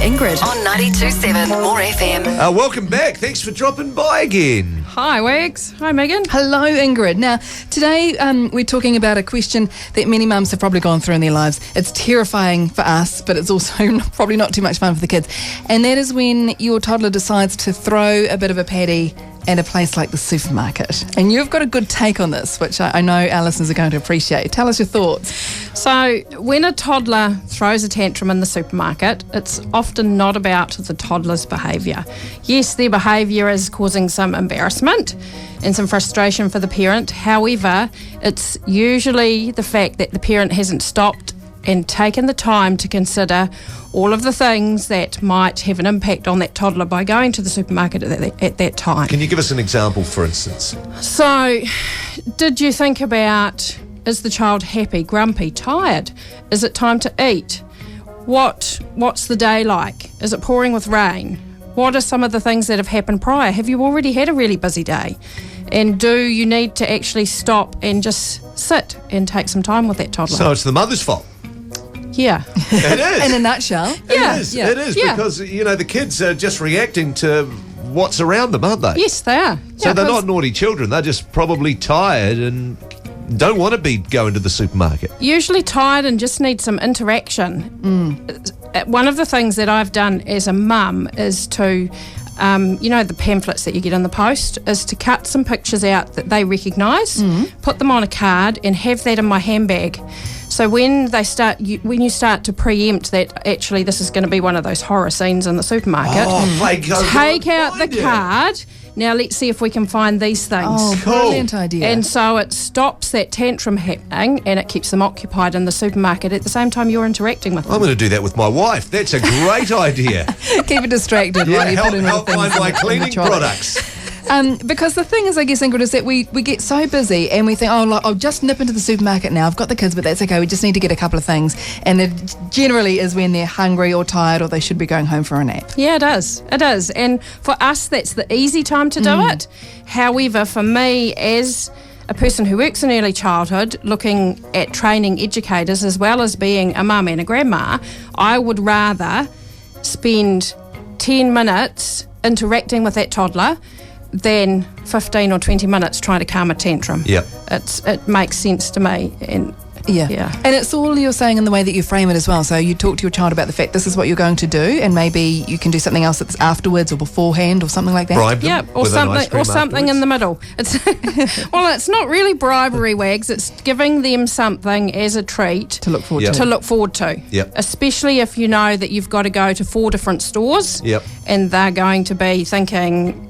Ingrid on 92.7 More FM. Welcome back. Thanks for dropping by again. Hi, Wags. Hi, Megan. Hello, Ingrid. Now, today we're talking about a question that many mums have probably gone through in their lives. It's terrifying for us, but it's also probably not too much fun for the kids. And that is when your toddler decides to throw a bit of a paddy at a place like the supermarket. And you've got a good take on this, which I know our listeners are going to appreciate. Tell us your thoughts. So, when a toddler throws a tantrum in the supermarket, it's often not about the toddler's behaviour. Yes, their behaviour is causing some embarrassment and some frustration for the parent. However, it's usually the fact that the parent hasn't stopped and taken the time to consider all of the things that might have an impact on that toddler by going to the supermarket at that time. Can you give us an example, for instance? So, did you think about, is the child happy, grumpy, tired? Is it time to eat? What's the day like? Is it pouring with rain? What are some of the things that have happened prior? Have you already had a really busy day? And do you need to actually stop and just sit and take some time with that toddler? So it's the mother's fault. Yeah. It is. In a nutshell. Yeah. It is because, the kids are just reacting to what's around them, aren't they? Yes, they are. So they're not naughty children. They're just probably tired and don't want to be going to the supermarket. Usually tired and just need some interaction. One of the things that I've done as a mum is to, the pamphlets that you get in the post, is to cut some pictures out that they recognise, put them on a card and have that in my handbag. So when you start to preempt that actually this is going to be one of those horror scenes in the supermarket, take out the card. Now let's see if we can find these things. Oh, brilliant idea. And so it stops that tantrum happening and it keeps them occupied in the supermarket at the same time you're interacting with them. I'm going to do that with my wife. That's a great idea. Keep it distracted while you put in help all the find things my in the cleaning trolley. products. Because the thing is, I guess, Ingrid, is that we get so busy and we think, I'll just nip into the supermarket now. I've got the kids, but that's okay. We just need to get a couple of things. And it generally is when they're hungry or tired or they should be going home for a nap. Yeah, it is. It is. And for us, that's the easy time to do it. However, for me, as a person who works in early childhood, looking at training educators as well as being a mum and a grandma, I would rather spend 10 minutes interacting with that toddler than 15 or 20 minutes trying to calm a tantrum. Yep. It makes sense to me. And Yeah. And it's all you're saying in the way that you frame it as well. So you talk to your child about the fact this is what you're going to do, and maybe you can do something else that's afterwards or beforehand or something like that. Bribe them or with an ice something, cream or something in the middle. It's it's not really bribery, Wags. It's giving them something as a treat To look forward Yep. to. to look forward to. Yep. Especially if you know that you've got to go to 4 different stores. Yep. And they're going to be thinking,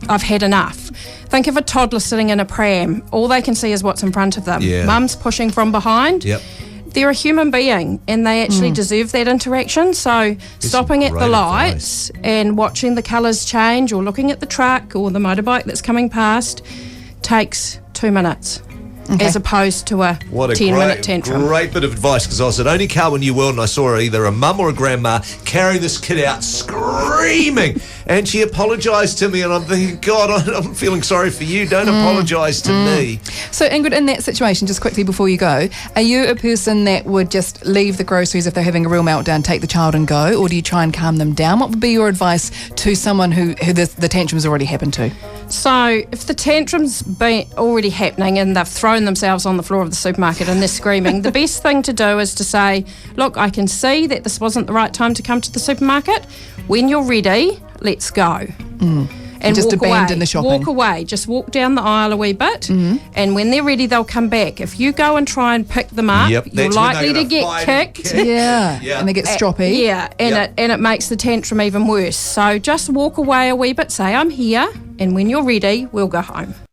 I've had enough. Think of a toddler sitting in a pram. All they can see is what's in front of them. Yeah. Mum's pushing from behind. Yep. They're a human being and they actually deserve that interaction. So stopping at great the lights and watching the colours change or looking at the truck or the motorbike that's coming past takes 2 minutes. Okay. As opposed to a What a 10-minute tantrum. great bit of advice, because I was at Only Car When You Will and I saw either a mum or a grandma carry this kid out screaming, and she apologised to me, and I'm thinking, God, I'm feeling sorry for you. Don't apologise to me. So, Ingrid, in that situation, just quickly before you go, are you a person that would just leave the groceries if they're having a real meltdown, take the child and go, or do you try and calm them down? What would be your advice to someone who the tantrum's already happened to? So if the tantrum's been already happening and they've thrown themselves on the floor of the supermarket and they're screaming, the best thing to do is to say, look, I can see that this wasn't the right time to come to the supermarket. When you're ready, let's go. And just walk abandon away. the shopping. Walk away. Just walk down the aisle a wee bit, and when they're ready, they'll come back. If you go and try and pick them up, Yep, you're that's when likely they're to gonna get fight and kicked. kick. Yeah. And they get stroppy. Yeah, and Yep. it makes the tantrum even worse. So just walk away a wee bit, say, I'm here, and when you're ready, we'll go home.